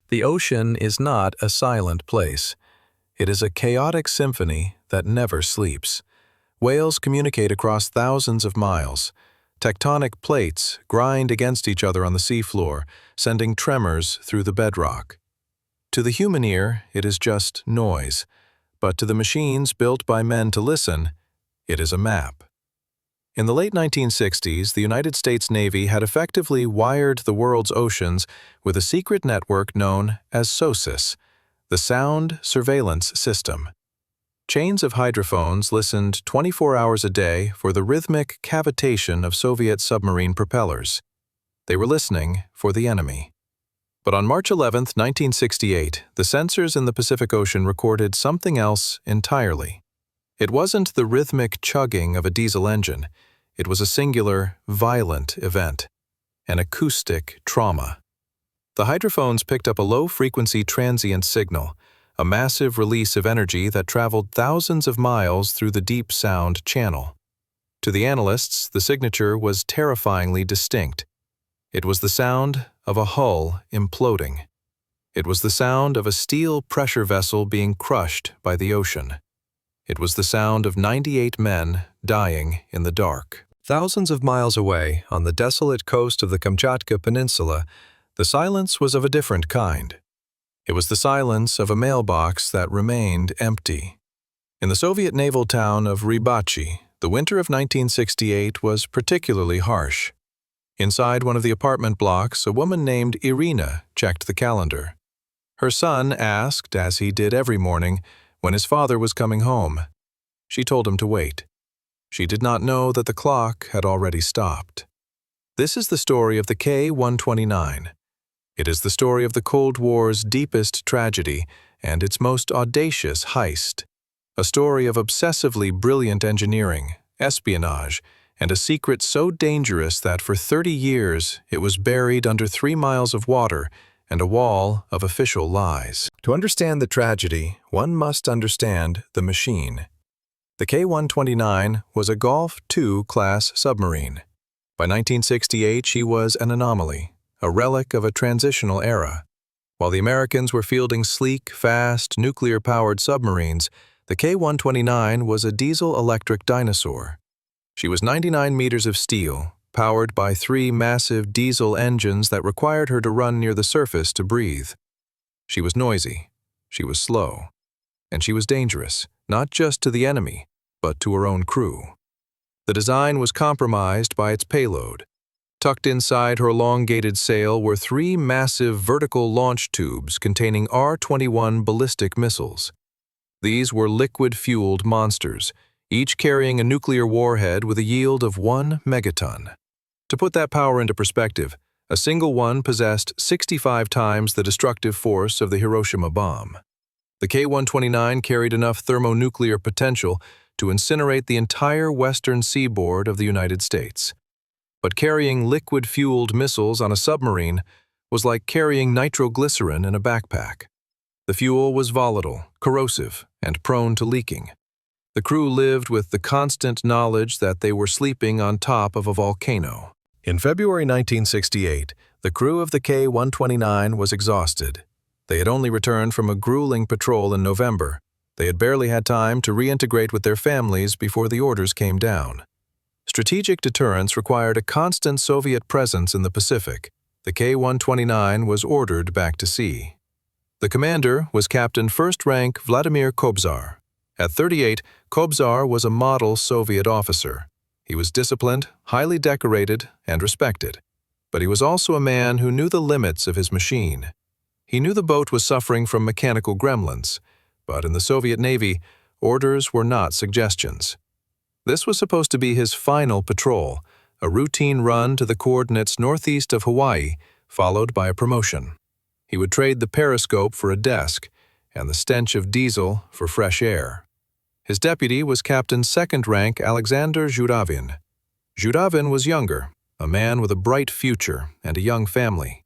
The ocean is not a silent place. It is a chaotic symphony that never sleeps. Whales communicate across thousands of miles. Tectonic plates grind against each other on the seafloor, sending tremors through the bedrock. To the human ear, it is just noise, but to the machines built by men to listen, it is a map. In the late 1960s, the United States Navy had effectively wired the world's oceans with a secret network known as SOSUS, the Sound Surveillance System. Chains of hydrophones listened 24 hours a day for the rhythmic cavitation of Soviet submarine propellers. They were listening for the enemy. But on March 11, 1968, the sensors in the Pacific Ocean recorded something else entirely. It wasn't the rhythmic chugging of a diesel engine. It was a singular, violent event, an acoustic trauma. The hydrophones picked up a low-frequency transient signal, a massive release of energy that traveled thousands of miles through the deep sound channel. To the analysts, the signature was terrifyingly distinct. It was the sound of a hull imploding. It was the sound of a steel pressure vessel being crushed by the ocean. It was the sound of 98 men dying in the dark. Thousands of miles away, on the desolate coast of the Kamchatka Peninsula, the silence was of a different kind. It was the silence of a mailbox that remained empty. In the Soviet naval town of Rybachi, the winter of 1968 was particularly harsh. Inside one of the apartment blocks, a woman named Irina checked the calendar. Her son asked, as he did every morning, when his father was coming home. She told him to wait. She did not know that the clock had already stopped. This is the story of the K-129. It is the story of the Cold War's deepest tragedy and its most audacious heist. A story of obsessively brilliant engineering, espionage, and a secret so dangerous that for 30 years it was buried under 3 miles of water and a wall of official lies. To understand the tragedy, one must understand the machine. The K-129 was a Golf II class submarine. By 1968, she was an anomaly, a relic of a transitional era. While the Americans were fielding sleek, fast, nuclear-powered submarines, the K-129 was a diesel-electric dinosaur. She was 99 meters of steel, powered by 3 massive diesel engines that required her to run near the surface to breathe. She was noisy, she was slow, and she was dangerous, not just to the enemy, but to her own crew. The design was compromised by its payload. Tucked inside her elongated sail were 3 massive vertical launch tubes containing R-21 ballistic missiles. These were liquid-fueled monsters, each carrying a nuclear warhead with a yield of 1 megaton. To put that power into perspective, a single one possessed 65 times the destructive force of the Hiroshima bomb. The K-129 carried enough thermonuclear potential to incinerate the entire western seaboard of the United States. But carrying liquid-fueled missiles on a submarine was like carrying nitroglycerin in a backpack. The fuel was volatile, corrosive, and prone to leaking. The crew lived with the constant knowledge that they were sleeping on top of a volcano. In February 1968, the crew of the K-129 was exhausted. They had only returned from a grueling patrol in November. They had barely had time to reintegrate with their families before the orders came down. Strategic deterrence required a constant Soviet presence in the Pacific. The K-129 was ordered back to sea. The commander was Captain First Rank Vladimir Kobzar. At 38, Kobzar was a model Soviet officer. He was disciplined, highly decorated, and respected. But he was also a man who knew the limits of his machine. He knew the boat was suffering from mechanical gremlins, but in the Soviet Navy, orders were not suggestions. This was supposed to be his final patrol, a routine run to the coordinates northeast of Hawaii, followed by a promotion. He would trade the periscope for a desk, and the stench of diesel for fresh air. His deputy was Captain Second Rank Alexander Zhuravin. Zhuravin was younger, a man with a bright future and a young family.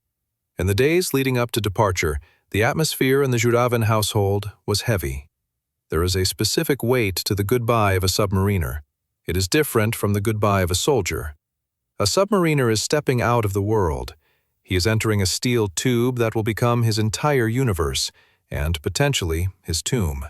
In the days leading up to departure, the atmosphere in the Zhuravin household was heavy. There is a specific weight to the goodbye of a submariner. It is different from the goodbye of a soldier. A submariner is stepping out of the world. He is entering a steel tube that will become his entire universe, and potentially his tomb.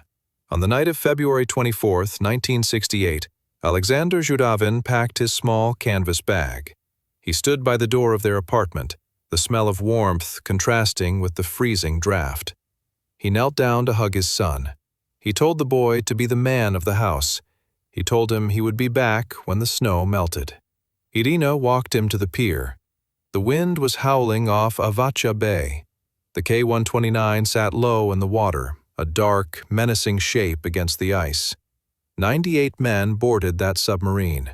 On the night of February 24, 1968, Alexander Zhudavin packed his small canvas bag. He stood by the door of their apartment, the smell of warmth contrasting with the freezing draft. He knelt down to hug his son. He told the boy to be the man of the house. He told him he would be back when the snow melted. Irina walked him to the pier. The wind was howling off Avacha Bay. The K-129 sat low in the water, a dark, menacing shape against the ice. 98 men boarded that submarine.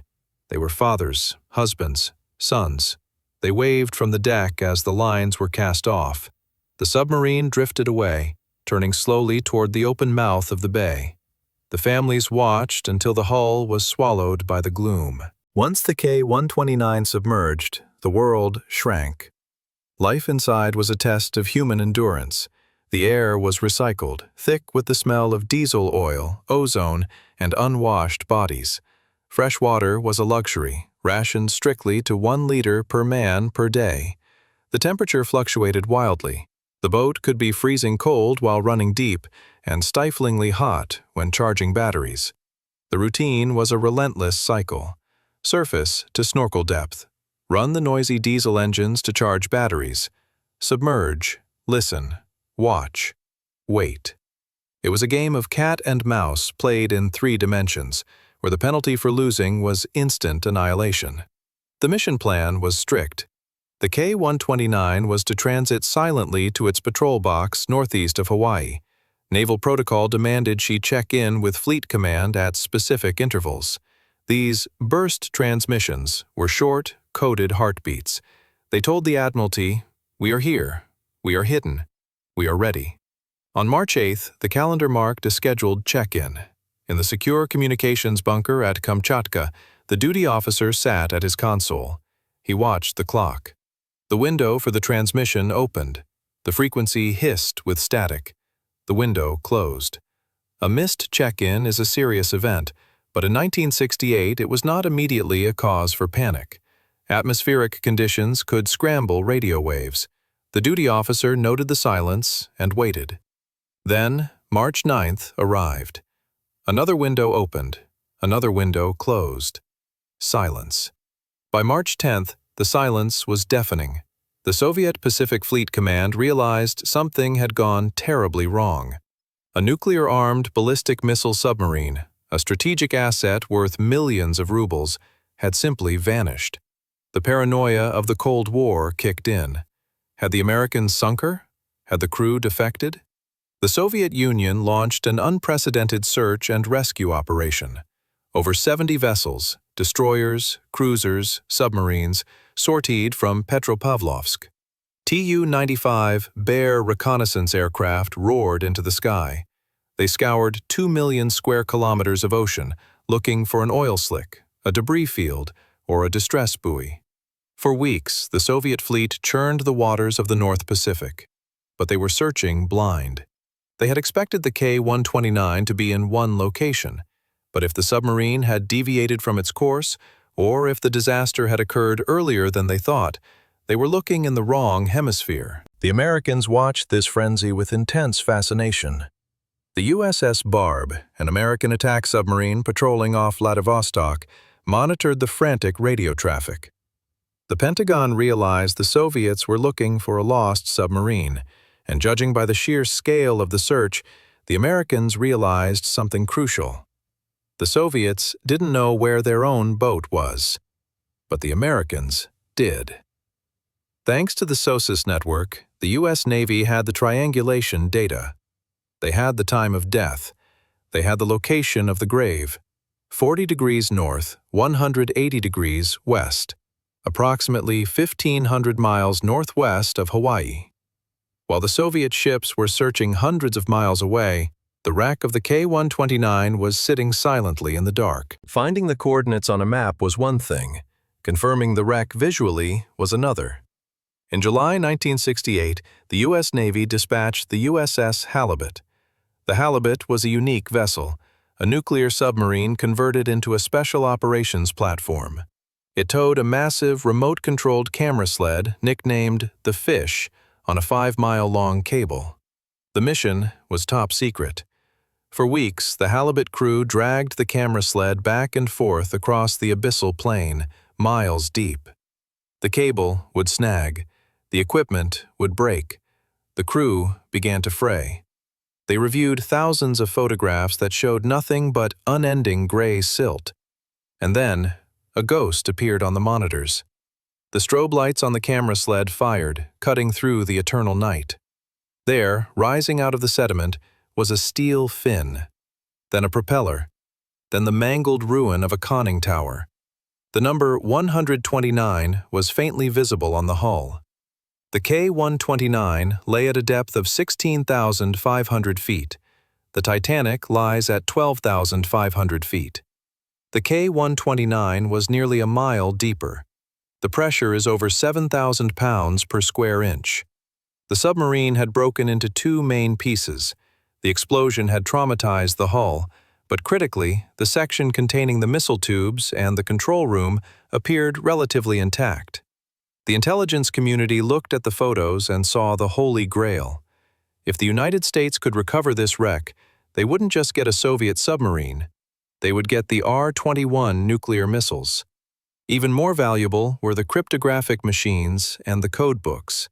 They were fathers, husbands, sons. They waved from the deck as the lines were cast off. The submarine drifted away, turning slowly toward the open mouth of the bay. The families watched until the hull was swallowed by the gloom. Once the K-129 submerged, the world shrank. Life inside was a test of human endurance. The air was recycled, thick with the smell of diesel oil, ozone, and unwashed bodies. Fresh water was a luxury, rationed strictly to 1 liter per man per day. The temperature fluctuated wildly. The boat could be freezing cold while running deep and stiflingly hot when charging batteries. The routine was a relentless cycle. Surface to snorkel depth. Run the noisy diesel engines to charge batteries. Submerge, listen, watch, wait. It was a game of cat and mouse played in 3 dimensions, where the penalty for losing was instant annihilation. The mission plan was strict. The K-129 was to transit silently to its patrol box northeast of Hawaii. Naval protocol demanded she check in with Fleet Command at specific intervals. These burst transmissions were short, coded heartbeats. They told the Admiralty, "We are here. We are hidden. We are ready." On March 8th, the calendar marked a scheduled check-in. In the secure communications bunker at Kamchatka, the duty officer sat at his console. He watched the clock. The window for the transmission opened. The frequency hissed with static. The window closed. A missed check-in is a serious event, but in 1968 it was not immediately a cause for panic. Atmospheric conditions could scramble radio waves. The duty officer noted the silence and waited. Then, March 9th arrived. Another window opened. Another window closed. Silence. By March 10th, the silence was deafening. The Soviet Pacific Fleet Command realized something had gone terribly wrong. A nuclear-armed ballistic missile submarine, a strategic asset worth millions of rubles, had simply vanished. The paranoia of the Cold War kicked in. Had the Americans sunk her? Had the crew defected? The Soviet Union launched an unprecedented search and rescue operation. Over 70 vessels, destroyers, cruisers, submarines, sortied from Petropavlovsk. Tu-95 Bear reconnaissance aircraft roared into the sky. They scoured 2 million square kilometers of ocean, looking for an oil slick, a debris field, or a distress buoy. For weeks, the Soviet fleet churned the waters of the North Pacific. But they were searching blind. They had expected the K-129 to be in one location, but if the submarine had deviated from its course, or if the disaster had occurred earlier than they thought, they were looking in the wrong hemisphere. The Americans watched this frenzy with intense fascination. The USS Barb, an American attack submarine patrolling off Vladivostok, monitored the frantic radio traffic. The Pentagon realized the Soviets were looking for a lost submarine, and judging by the sheer scale of the search, the Americans realized something crucial. The Soviets didn't know where their own boat was, but the Americans did. Thanks to the SOSUS network, the U.S. Navy had the triangulation data. They had the time of death. They had the location of the grave. 40 degrees north, 180 degrees west, approximately 1,500 miles northwest of Hawaii. While the Soviet ships were searching hundreds of miles away, the wreck of the K-129 was sitting silently in the dark. Finding the coordinates on a map was one thing. Confirming the wreck visually was another. In July 1968, the U.S. Navy dispatched the USS Halibut. The Halibut was a unique vessel, a nuclear submarine converted into a special operations platform. It towed a massive, remote-controlled camera sled nicknamed the Fish on a 5-mile-long cable. The mission was top secret. For weeks, the halibut crew dragged the camera sled back and forth across the abyssal plain, miles deep. The cable would snag, the equipment would break, the crew began to fray. They reviewed thousands of photographs that showed nothing but unending gray silt. And then, a ghost appeared on the monitors. The strobe lights on the camera sled fired, cutting through the eternal night. There, rising out of the sediment, was a steel fin, then a propeller, then the mangled ruin of a conning tower. The number 129 was faintly visible on the hull. The K-129 lay at a depth of 16,500 feet. The Titanic lies at 12,500 feet. The K-129 was nearly a mile deeper. The pressure is over 7,000 pounds per square inch. The submarine had broken into two main pieces. The explosion had traumatized the hull, but critically, the section containing the missile tubes and the control room appeared relatively intact. The intelligence community looked at the photos and saw the Holy Grail. If the United States could recover this wreck, they wouldn't just get a Soviet submarine. They would get the R-21 nuclear missiles. Even more valuable were the cryptographic machines and the code books.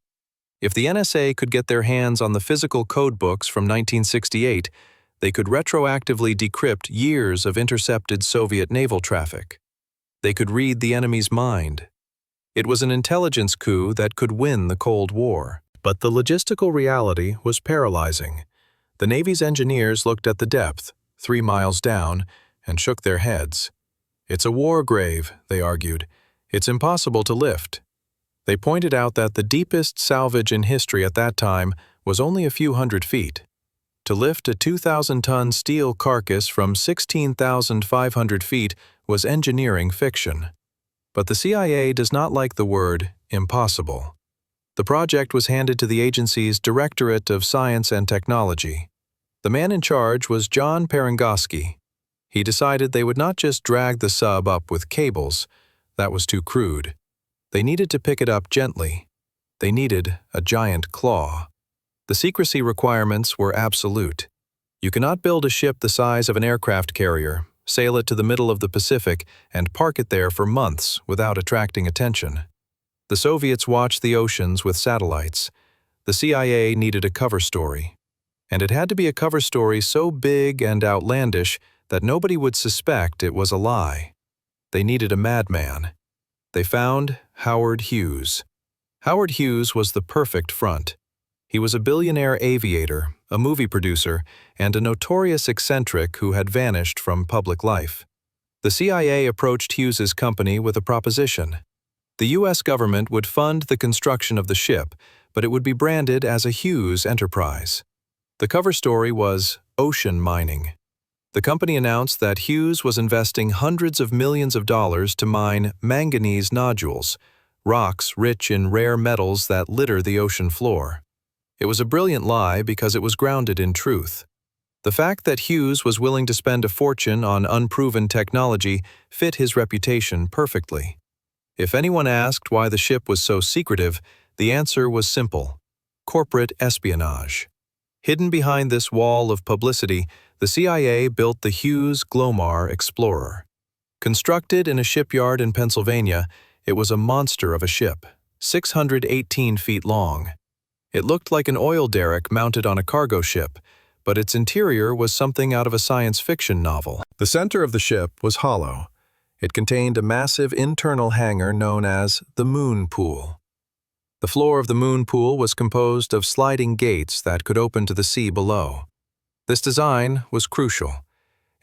If the NSA could get their hands on the physical code books from 1968, they could retroactively decrypt years of intercepted Soviet naval traffic. They could read the enemy's mind. It was an intelligence coup that could win the Cold War. But the logistical reality was paralyzing. The Navy's engineers looked at the depth, 3 miles down, and shook their heads. "It's a war grave," they argued. "It's impossible to lift." They pointed out that the deepest salvage in history at that time was only a few hundred feet. To lift a 2,000-ton steel carcass from 16,500 feet was engineering fiction. But the CIA does not like the word impossible. The project was handed to the agency's Directorate of Science and Technology. The man in charge was John Perengoski. He decided they would not just drag the sub up with cables. That was too crude. They needed to pick it up gently. They needed a giant claw. The secrecy requirements were absolute. You cannot build a ship the size of an aircraft carrier, sail it to the middle of the Pacific, and park it there for months without attracting attention. The Soviets watched the oceans with satellites. The CIA needed a cover story. And it had to be a cover story so big and outlandish that nobody would suspect it was a lie. They needed a madman. They found Howard Hughes. Howard Hughes was the perfect front. He was a billionaire aviator, a movie producer, and a notorious eccentric who had vanished from public life. The CIA approached Hughes's company with a proposition. The U.S. government would fund the construction of the ship, but it would be branded as a Hughes enterprise. The cover story was ocean mining. The company announced that Hughes was investing hundreds of millions of dollars to mine manganese nodules, rocks rich in rare metals that litter the ocean floor. It was a brilliant lie because it was grounded in truth. The fact that Hughes was willing to spend a fortune on unproven technology fit his reputation perfectly. If anyone asked why the ship was so secretive, the answer was simple: corporate espionage. Hidden behind this wall of publicity, the CIA built the Hughes Glomar Explorer. Constructed in a shipyard in Pennsylvania, it was a monster of a ship, 618 feet long. It looked like an oil derrick mounted on a cargo ship, but its interior was something out of a science fiction novel. The center of the ship was hollow. It contained a massive internal hangar known as the moon pool. The floor of the moon pool was composed of sliding gates that could open to the sea below. This design was crucial.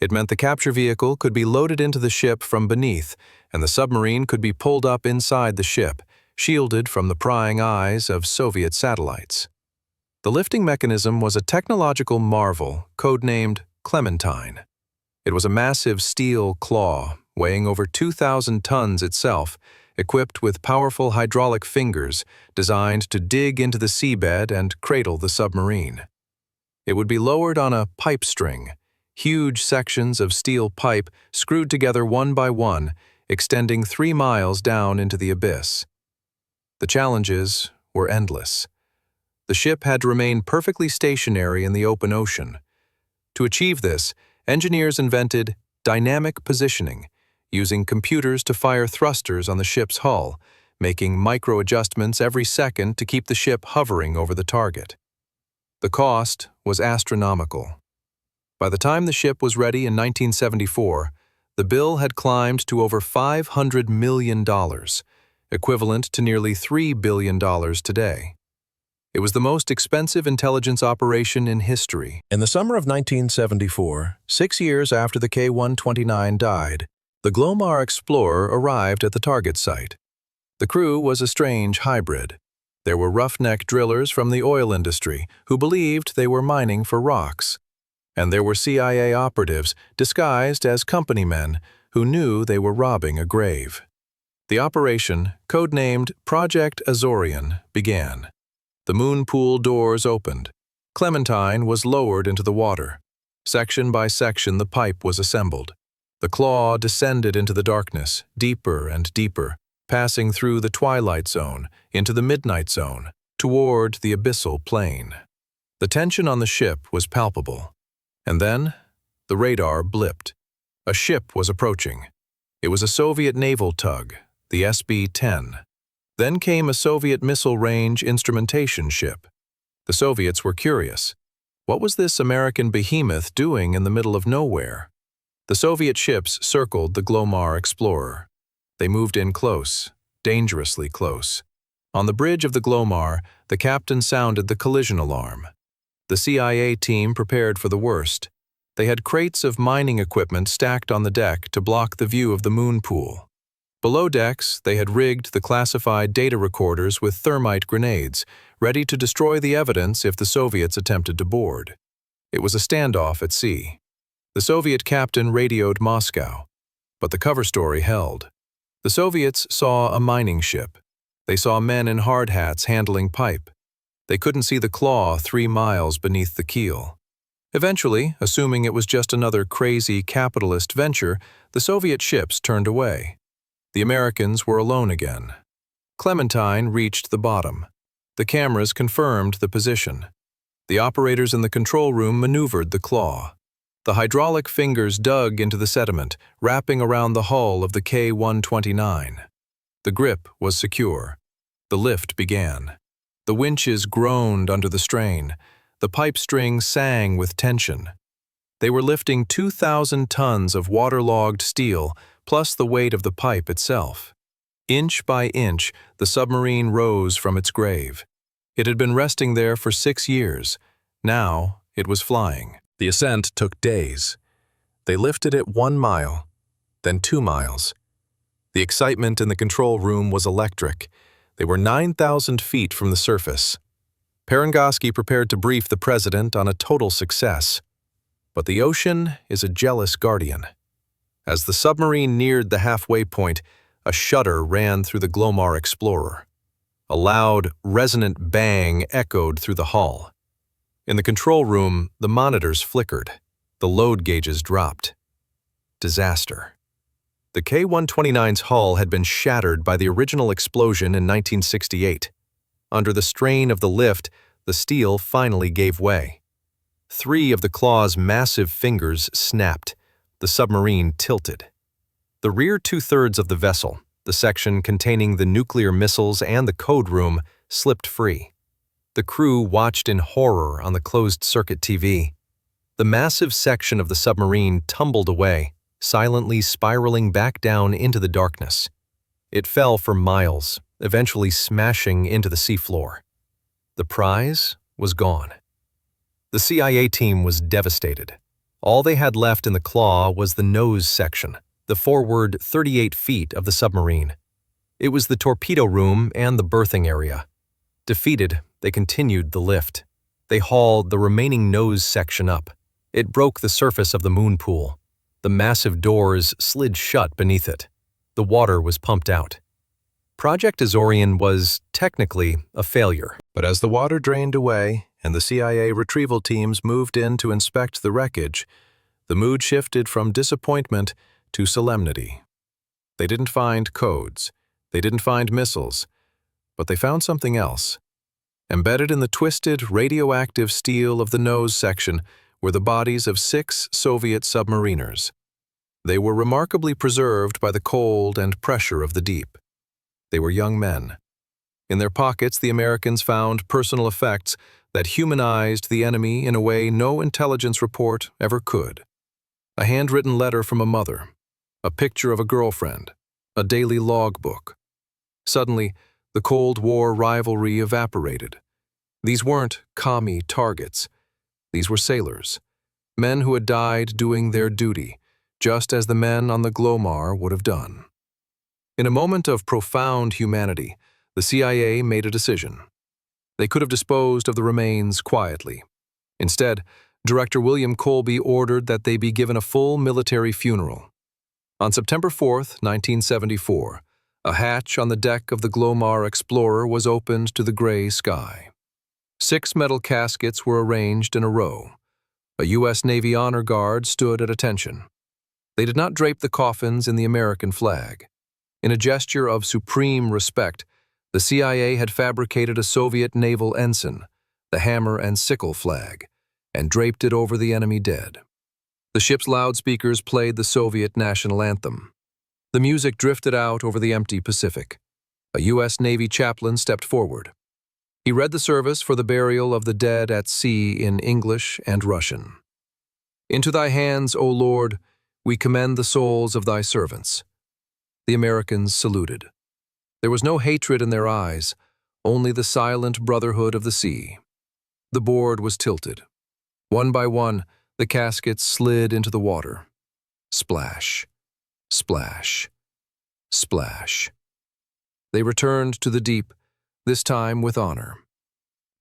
It meant the capture vehicle could be loaded into the ship from beneath, and the submarine could be pulled up inside the ship, shielded from the prying eyes of Soviet satellites. The lifting mechanism was a technological marvel, codenamed Clementine. It was a massive steel claw, weighing over 2,000 tons itself, equipped with powerful hydraulic fingers designed to dig into the seabed and cradle the submarine. It would be lowered on a pipe string, huge sections of steel pipe screwed together one by one, extending 3 miles down into the abyss. The challenges were endless. The ship had to remain perfectly stationary in the open ocean. To achieve this, engineers invented dynamic positioning, using computers to fire thrusters on the ship's hull, making micro-adjustments every second to keep the ship hovering over the target. The cost was astronomical. By the time the ship was ready in 1974, the bill had climbed to over $500 million, equivalent to nearly $3 billion today. It was the most expensive intelligence operation in history. In the summer of 1974, 6 years after the K-129 died, the Glomar Explorer arrived at the target site. The crew was a strange hybrid. There were roughneck drillers from the oil industry who believed they were mining for rocks. And there were CIA operatives disguised as company men who knew they were robbing a grave. The operation, codenamed Project Azorian, began. The moon pool doors opened. Clementine was lowered into the water. Section by section the pipe was assembled. The claw descended into the darkness, deeper and deeper, passing through the twilight zone, into the midnight zone, toward the abyssal plain. The tension on the ship was palpable. And then, the radar blipped. A ship was approaching. It was a Soviet naval tug, the SB-10. Then came a Soviet missile range instrumentation ship. The Soviets were curious. What was this American behemoth doing in the middle of nowhere? The Soviet ships circled the Glomar Explorer. They moved in close, dangerously close. On the bridge of the Glomar, the captain sounded the collision alarm. The CIA team prepared for the worst. They had crates of mining equipment stacked on the deck to block the view of the moon pool. Below decks, they had rigged the classified data recorders with thermite grenades, ready to destroy the evidence if the Soviets attempted to board. It was a standoff at sea. The Soviet captain radioed Moscow, but the cover story held. The Soviets saw a mining ship. They saw men in hard hats handling pipe. They couldn't see the claw 3 miles beneath the keel. Eventually, assuming it was just another crazy capitalist venture, the Soviet ships turned away. The Americans were alone again. Clementine reached the bottom. The cameras confirmed the position. The operators in the control room maneuvered the claw. The hydraulic fingers dug into the sediment, wrapping around the hull of the K-129. The grip was secure. The lift began. The winches groaned under the strain. The pipe string sang with tension. They were lifting 2,000 tons of waterlogged steel, plus the weight of the pipe itself. Inch by inch, the submarine rose from its grave. It had been resting there for 6 years. Now, it was flying. The ascent took days. They lifted it 1 mile, then 2 miles. The excitement in the control room was electric. They were 9,000 feet from the surface. Perengoski prepared to brief the president on a total success. But the ocean is a jealous guardian. As the submarine neared the halfway point, a shudder ran through the Glomar Explorer. A loud, resonant bang echoed through the hull. In the control room, the monitors flickered. The load gauges dropped. Disaster. The K-129's hull had been shattered by the original explosion in 1968. Under the strain of the lift, the steel finally gave way. 3 of the claw's massive fingers snapped. The submarine tilted. The rear 2/3 of the vessel, the section containing the nuclear missiles and the code room, slipped free. The crew watched in horror on the closed-circuit TV. The massive section of the submarine tumbled away, silently spiraling back down into the darkness. It fell for miles, eventually smashing into the seafloor. The prize was gone. The CIA team was devastated. All they had left in the claw was the nose section, the forward 38 feet of the submarine. It was the torpedo room and the berthing area. Defeated, they continued the lift. They hauled the remaining nose section up. It broke the surface of the moon pool. The massive doors slid shut beneath it. The water was pumped out. Project Azorian was, technically, a failure. But as the water drained away and the CIA retrieval teams moved in to inspect the wreckage, the mood shifted from disappointment to solemnity. They didn't find codes. They didn't find missiles. But they found something else. Embedded in the twisted, radioactive steel of the nose section were the bodies of 6 Soviet submariners. They were remarkably preserved by the cold and pressure of the deep. They were young men. In their pockets, the Americans found personal effects that humanized the enemy in a way no intelligence report ever could. A handwritten letter from a mother, a picture of a girlfriend, a daily logbook. Suddenly, the Cold War rivalry evaporated. These weren't commie targets. These were sailors, men who had died doing their duty, just as the men on the Glomar would have done. In a moment of profound humanity, the CIA made a decision. They could have disposed of the remains quietly. Instead, Director William Colby ordered that they be given a full military funeral. On September 4, 1974, a hatch on the deck of the Glomar Explorer was opened to the gray sky. 6 metal caskets were arranged in a row. A U.S. Navy honor guard stood at attention. They did not drape the coffins in the American flag. In a gesture of supreme respect, the CIA had fabricated a Soviet naval ensign, the hammer and sickle flag, and draped it over the enemy dead. The ship's loudspeakers played the Soviet national anthem. The music drifted out over the empty Pacific. A U.S. Navy chaplain stepped forward. He read the service for the burial of the dead at sea in English and Russian. "Into thy hands, O Lord, we commend the souls of thy servants." The Americans saluted. There was no hatred in their eyes, only the silent brotherhood of the sea. The board was tilted. One by one, the caskets slid into the water. Splash, splash, splash. They returned to the deep, this time with honor.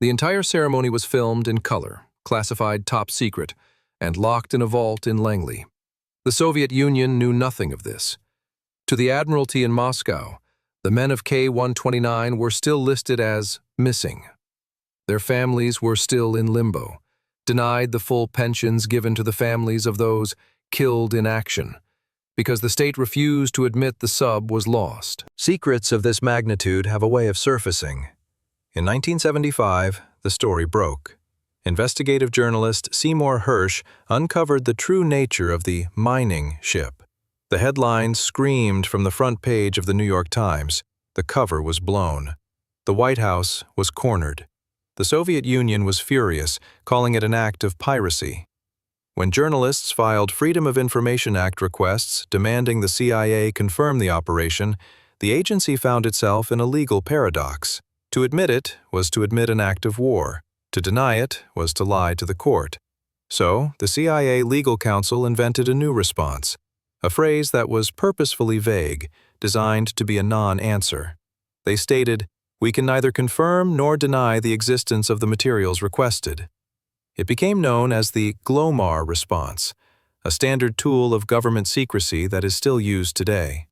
The entire ceremony was filmed in color, classified top secret, and locked in a vault in Langley. The Soviet Union knew nothing of this. To the Admiralty in Moscow, the men of K-129 were still listed as missing. Their families were still in limbo, denied the full pensions given to the families of those killed in action, because the state refused to admit the sub was lost. Secrets of this magnitude have a way of surfacing. In 1975, the story broke. Investigative journalist Seymour Hersh uncovered the true nature of the mining ship. The headlines screamed from the front page of the New York Times. The cover was blown. The White House was cornered. The Soviet Union was furious, calling it an act of piracy. When journalists filed Freedom of Information Act requests demanding the CIA confirm the operation, the agency found itself in a legal paradox. To admit it was to admit an act of war. To deny it was to lie to the court. So, the CIA legal counsel invented a new response, a phrase that was purposefully vague, designed to be a non-answer. They stated, "We can neither confirm nor deny the existence of the materials requested." It became known as the Glomar response, a standard tool of government secrecy that is still used today.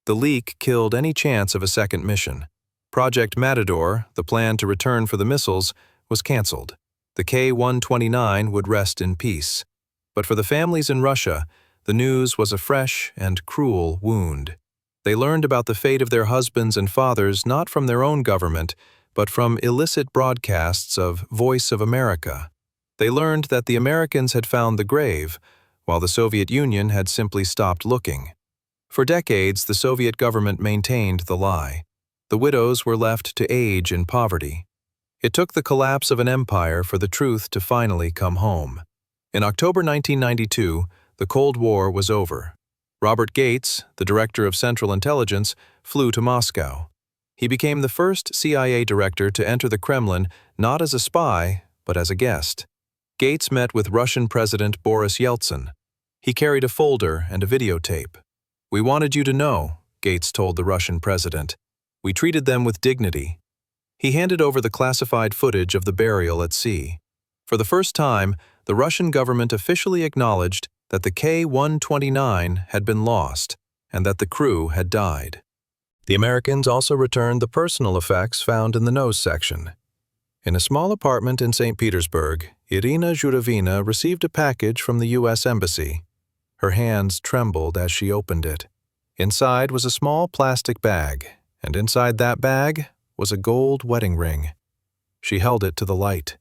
The leak killed any chance of a second mission. Project Matador, the plan to return for the missiles, was canceled. The K-129 would rest in peace. But for the families in Russia, the news was a fresh and cruel wound. They learned about the fate of their husbands and fathers not from their own government, but from illicit broadcasts of Voice of America. They learned that the Americans had found the grave, while the Soviet Union had simply stopped looking. For decades, the Soviet government maintained the lie. The widows were left to age in poverty. It took the collapse of an empire for the truth to finally come home. In October 1992, the Cold War was over. Robert Gates, the director of Central Intelligence, flew to Moscow. He became the first CIA director to enter the Kremlin not as a spy, but as a guest. Gates met with Russian President Boris Yeltsin. He carried a folder and a videotape. "We wanted you to know," Gates told the Russian president. "We treated them with dignity." He handed over the classified footage of the burial at sea. For the first time, the Russian government officially acknowledged that the K-129 had been lost and that the crew had died. The Americans also returned the personal effects found in the nose section. In a small apartment in St. Petersburg, Irina Zhuravina received a package from the U.S. Embassy. Her hands trembled as she opened it. Inside was a small plastic bag, and inside that bag was a gold wedding ring. She held it to the light.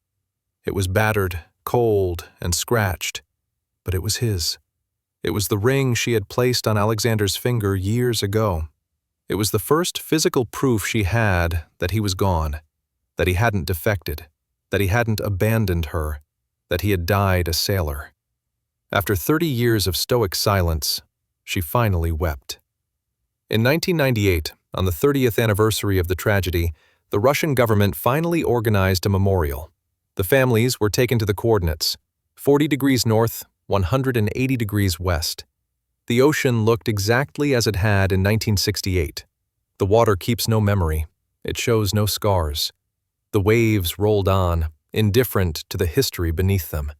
It was battered, cold, and scratched, but it was his. It was the ring she had placed on Alexander's finger years ago. It was the first physical proof she had that he was gone, that he hadn't defected, that he hadn't abandoned her, that he had died a sailor. After 30 years of stoic silence, she finally wept. In 1998, on the 30th anniversary of the tragedy, the Russian government finally organized a memorial. The families were taken to the coordinates, 40 degrees north, 180 degrees west. The ocean looked exactly as it had in 1968. The water keeps no memory. It shows no scars. The waves rolled on, indifferent to the history beneath them.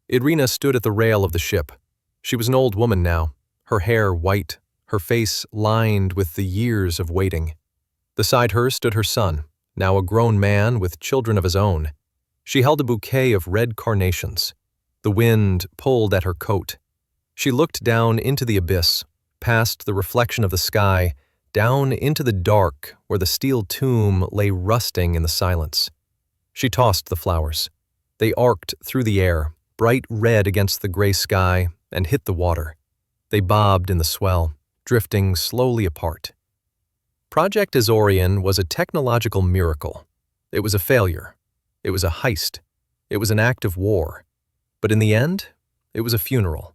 Irina stood at the rail of the ship. She was an old woman now, her hair white, her face lined with the years of waiting. Beside her stood her son, now a grown man with children of his own. She held a bouquet of red carnations. The wind pulled at her coat. She looked down into the abyss, past the reflection of the sky, down into the dark where the steel tomb lay rusting in the silence. She tossed the flowers. They arced through the air, bright red against the gray sky, and hit the water. They bobbed in the swell, drifting slowly apart. Project Azorian was a technological miracle. It was a failure. It was a heist. It was an act of war. But in the end, it was a funeral.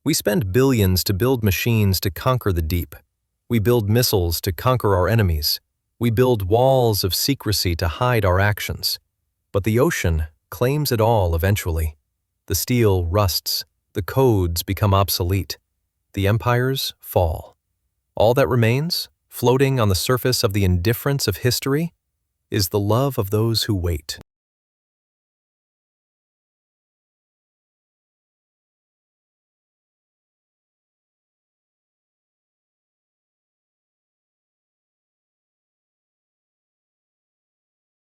We spend billions to build machines to conquer the deep. We build missiles to conquer our enemies. We build walls of secrecy to hide our actions. But the ocean claims it all eventually. The steel rusts. The codes become obsolete. The empires fall. All that remains, floating on the surface of the indifference of history, is the love of those who wait.